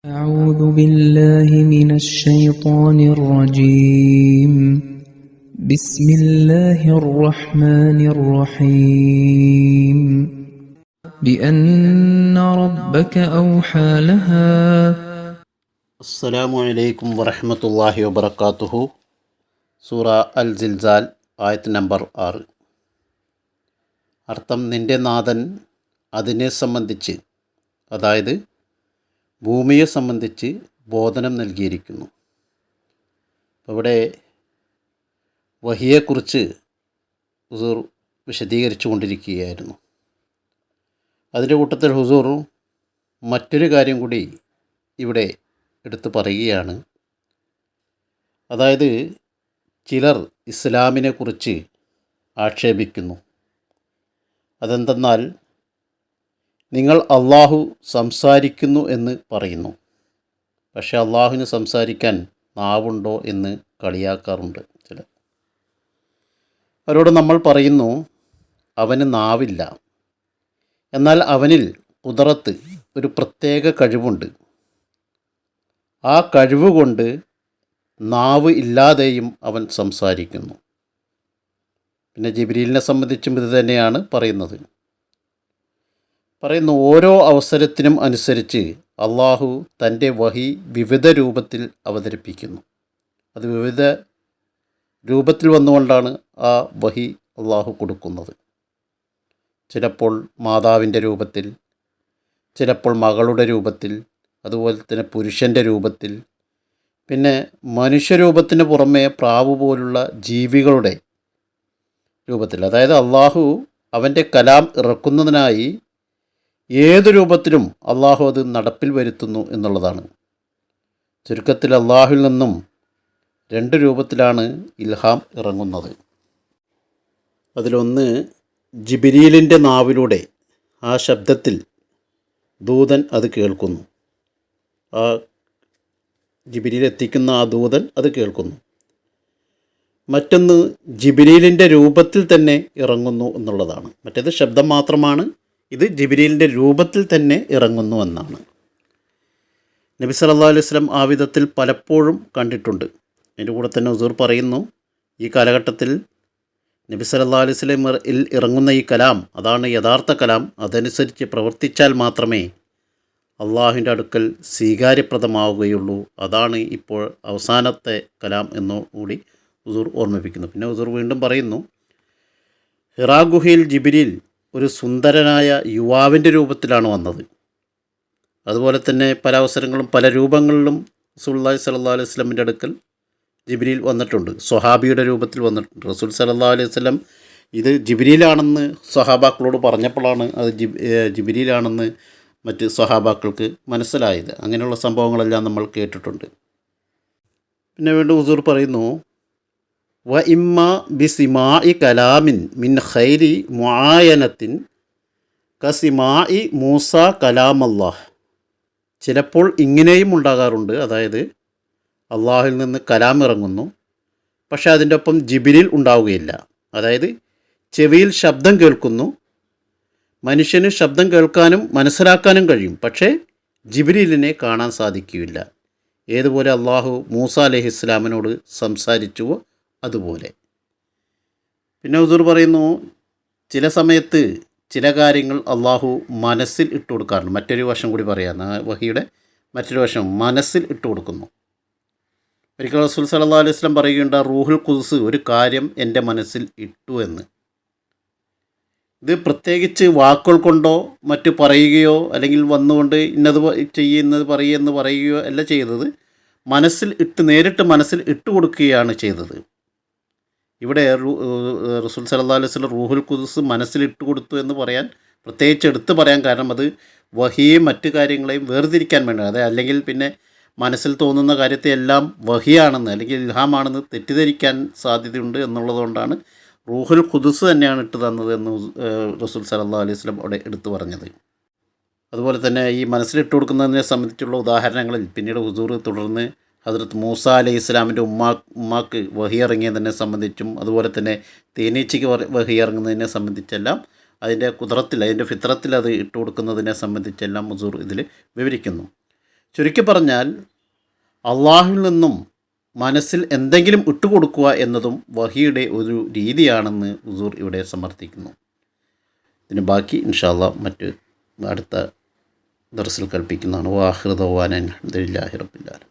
أعوذ بالله من الشيطان الرجيم بسم الله الرحمن الرحيم بأن ربك أوحى لها അസ്സലാമു അലൈക്കും വറഹ്മത്തുള്ളാഹി വബറകാതുഹു. സൂറ അൽ സിൽസാൽ ആയത്ത് നമ്പർ 6. അർത്ഥം: നിൻ്റെ നാഥൻ അതിനെ സംബന്ധിച്ച്, അതായത് ഭൂമിയെ സംബന്ധിച്ച് ബോധനം നൽകിയിരിക്കുന്നു. ഇവിടെ വഹിയെക്കുറിച്ച് ഹുസൂർ വിശദീകരിച്ചു കൊണ്ടിരിക്കുകയായിരുന്നു. അതിൻ്റെ കൂട്ടത്തിൽ ഹുസൂർ മറ്റൊരു കാര്യം കൂടി ഇവിടെ എടുത്തു പറയുകയാണ്. അതായത് ചിലർ ഇസ്ലാമിനെ കുറിച്ച് ആക്ഷേപിക്കുന്നു. അതെന്തെന്നാൽ, നിങ്ങൾ അള്ളാഹു സംസാരിക്കുന്നു എന്ന് പറയുന്നു, പക്ഷേ അള്ളാഹുവിന് സംസാരിക്കാൻ നാവുണ്ടോ എന്ന് കളിയാക്കാറുണ്ട് ചിലർ. അവരോട് നമ്മൾ പറയുന്നു, അവന് നാവില്ല, എന്നാൽ അവനിൽ ഖുദ്റത്ത്, ഒരു പ്രത്യേക കഴിവുണ്ട്. ആ കഴിവ് കൊണ്ട് നാവ് ഇല്ലാതെയും അവൻ സംസാരിക്കുന്നു. പിന്നെ ജിബ്രീലിനെ സംബന്ധിച്ചും ഇത് തന്നെയാണ് പറയുന്നത്. ഓരോ അവസരത്തിനും അനുസരിച്ച് അള്ളാഹു തൻ്റെ വഹി വിവിധ രൂപത്തിൽ അവതരിപ്പിക്കുന്നു. അത് വിവിധ രൂപത്തിൽ വന്നുകൊണ്ടാണ് ആ വഹി അള്ളാഹു കൊടുക്കുന്നത്. ചിലപ്പോൾ മാതാവിൻ്റെ രൂപത്തിൽ, ചിലപ്പോൾ മകളുടെ രൂപത്തിൽ, അതുപോലെ തന്നെ പുരുഷൻ്റെ രൂപത്തിൽ, പിന്നെ മനുഷ്യരൂപത്തിന് പുറമേ പ്രാവ് പോലുള്ള ജീവികളുടെ രൂപത്തിൽ. അതായത് അള്ളാഹു അവൻ്റെ കലാം ഇറക്കുന്നതിനായി ഏതു രൂപത്തിലും അള്ളാഹു അത് നടപ്പിൽ വരുത്തുന്നു എന്നുള്ളതാണ്. ചുരുക്കത്തിൽ അള്ളാഹുവിൽ നിന്നും 2 രൂപത്തിലാണ് ഇൽഹാം ഇറങ്ങുന്നത്. അതിലൊന്ന് ജിബ്രീലിൻ്റെ നാവിലൂടെ, ആ ശബ്ദത്തിൽ ദൂതൻ അത് കേൾക്കുന്നു. ആ ജിബ്രീൽ എത്തിക്കുന്ന ആ ദൂതൻ അത് കേൾക്കുന്നു. മറ്റൊന്ന് ജിബ്രീലിൻ്റെ രൂപത്തിൽ തന്നെ ഇറങ്ങുന്നു എന്നുള്ളതാണ്. മറ്റേത് ശബ്ദം മാത്രമാണ്, ഇത് ജിബ്രീലിൻ്റെ രൂപത്തിൽ തന്നെ ഇറങ്ങുന്നു എന്നാണ്. നബി സല്ലല്ലാഹു അലൈഹി വസല്ലം ആ വിധത്തിൽ പലപ്പോഴും കണ്ടിട്ടുണ്ട്. അതിൻ്റെ കൂടെ തന്നെ ഹുസൂർ പറയുന്നു, ഈ കാലഘട്ടത്തിൽ നബി സല്ലല്ലാഹു അലൈഹി വസല്ലം ഇറങ്ങുന്ന ഈ കലാം, അതാണ് യഥാർത്ഥ കലാം. അതനുസരിച്ച് പ്രവർത്തിച്ചാൽ മാത്രമേ അള്ളാഹുവിൻ്റെ അടുക്കൽ സ്വീകാര്യപ്രദമാവുകയുള്ളൂ. അതാണ് ഇപ്പോൾ അവസാനത്തെ കലാം എന്നുകൂടി ഹുസൂർ ഓർമ്മിപ്പിക്കുന്നു. പിന്നെ ഹുസൂർ വീണ്ടും പറയുന്നു, ഹിറാ ഗുഹയിൽ ജിബ്രീൽ ഒരു സുന്ദരനായ യുവാവിൻ്റെ രൂപത്തിലാണ് വന്നത്. അതുപോലെ തന്നെ പല അവസരങ്ങളും പല രൂപങ്ങളിലും റസൂലുള്ളാഹി സ്വല്ലല്ലാഹു അലൈഹി വസല്ലമിൻ്റെ അടുക്കൽ ജിബ്രീൽ വന്നിട്ടുണ്ട്. സ്വഹാബിയുടെ രൂപത്തിൽ വന്നിട്ടുണ്ട്. റസൂൽ സ്വല്ലല്ലാഹു അലൈഹി വസല്ലം ഇത് ജിബ്രീലാണെന്ന് സ്വഹാബാക്കളോട് പറഞ്ഞപ്പോഴാണ് അത് ജിബ്രീലാണെന്ന് മറ്റ് സ്വഹാബാക്കൾക്ക് മനസ്സിലായത്. അങ്ങനെയുള്ള സംഭവങ്ങളെല്ലാം നമ്മൾ കേട്ടിട്ടുണ്ട്. പിന്നെ വീണ്ടും ഹുസൂർ പറയുന്നു, വ ഇമ്മ ബിസിമാഇ കലാമിൻ മിൻ ഖൈരി മുആയനത്തിൻ കസിമാഇ മൂസ കലാമല്ലാഹ്. ചിലപ്പോൾ ഇങ്ങനെയും ഉണ്ടാകാറുണ്ട്. അതായത് അള്ളാഹുവിൽ നിന്ന് കലാം ഇറങ്ങുന്നു, പക്ഷേ അതിൻ്റെ ഒപ്പം ജിബ്രീൽ ഉണ്ടാവുകയില്ല. അതായത് ചെവിയിൽ ശബ്ദം കേൾക്കുന്നു, മനുഷ്യന് ശബ്ദം കേൾക്കാനും മനസ്സിലാക്കാനും കഴിയും, പക്ഷേ ജിബ്രീലിനെ കാണാൻ സാധിക്കുകയില്ല. ഏതുപോലെ അള്ളാഹു മൂസ അലൈഹിസ്സലാമിനോട് സംസാരിച്ചുവോ അതുപോലെ. പിന്നെ ഹുസൂർ പറയുന്നു, ചില സമയത്ത് ചില കാര്യങ്ങൾ അള്ളാഹു മനസ്സിൽ ഇട്ട് കൊടുക്കാറുണ്ട്. മറ്റൊരു വശം കൂടി പറയാം, വഹിയുടെ മറ്റൊരു വശം മനസ്സിൽ ഇട്ട് കൊടുക്കുന്നു. ഒരിക്കൽ റസൂൽ സല്ലല്ലാഹു അലൈഹി വസല്ലം പറയുകയുണ്ട്, റൂഹുൽ ഖുദ്സ് ഒരു കാര്യം എൻ്റെ മനസ്സിൽ ഇട്ടു എന്ന്. ഇത് പ്രത്യേകിച്ച് വാക്കുകൾ കൊണ്ടോ മറ്റ് പറയുകയോ അല്ലെങ്കിൽ വന്നുകൊണ്ട് ഇന്നത് ചെയ്യുന്നത് പറയുകയെന്ന് പറയുകയോ അല്ല ചെയ്തത്. മനസ്സിൽ നേരിട്ട് മനസ്സിൽ ഇട്ട് കൊടുക്കുകയാണ് ചെയ്തത്. ഇവിടെ റസൂൽ സല്ലല്ലാഹു അലൈഹി വസല്ലം റൂഹുൽ ഖുദ്സ് മനസ്സിൽ ഇട്ട് കൊടുത്തു എന്ന് പറയാൻ പ്രത്യേകിച്ച് എടുത്ത് പറയാൻ കാരണം, അത് വഹിയെയും മറ്റു കാര്യങ്ങളെയും വേർതിരിക്കാൻ വേണ്ടിയാണ്. അതായത് അല്ലെങ്കിൽ പിന്നെ മനസ്സിൽ തോന്നുന്ന കാര്യത്തെ എല്ലാം വഹിയാണെന്ന് അല്ലെങ്കിൽ ഇൽഹാമാണെന്ന് തെറ്റിദ്ധരിക്കാൻ സാധ്യതയുണ്ട് എന്നുള്ളതുകൊണ്ടാണ് റൂഹുൽ ഖുദ്സ് തന്നെയാണ് ഇട്ട് തന്നത് എന്ന് റസൂൽ സല്ലല്ലാഹു അലൈഹി വസല്ലം അവിടെ എടുത്തു പറഞ്ഞത്. അതുപോലെ തന്നെ ഈ മനസ്സിലിട്ട് കൊടുക്കുന്നതിനെ സംബന്ധിച്ചുള്ള ഉദാഹരണങ്ങളിൽ പിന്നീട് ഹുസൂർ തുടർന്ന് ഹദ്റത്ത് മൂസ അലൈഹി ഇസ്ലാമിൻ്റെ ഉമ്മാക്ക് വഹി ഇറങ്ങിയതിനെ സംബന്ധിച്ചും അതുപോലെ തന്നെ തേനീച്ചയ്ക്ക് വഹി ഇറങ്ങുന്നതിനെ സംബന്ധിച്ചെല്ലാം അതിൻ്റെ കുദറത്തിൽ, അതിൻ്റെ ഫിത്രത്തിൽ അത് ഇട്ട് കൊടുക്കുന്നതിനെ സംബന്ധിച്ചെല്ലാം ഹുസൂർ ഇതിൽ വിവരിക്കുന്നു. ചുരുക്കി പറഞ്ഞാൽ അള്ളാഹുവിൽ നിന്നും മനസ്സിൽ എന്തെങ്കിലും ഇട്ടുകൊടുക്കുക എന്നതും വഹിയുടെ ഒരു രീതിയാണെന്ന് ഹുസൂർ ഇവിടെ സമർത്ഥിക്കുന്നു. ഇതിന് ബാക്കി ഇൻഷാ അല്ലാഹ് മറ്റ് അടുത്ത ദർസിൽ കൽപ്പിക്കുന്നതാണ്. വാഹിറു ദഅ്വാനാ അൽഹംദുലില്ലാഹി റബ്ബിൽ ആലമീൻ.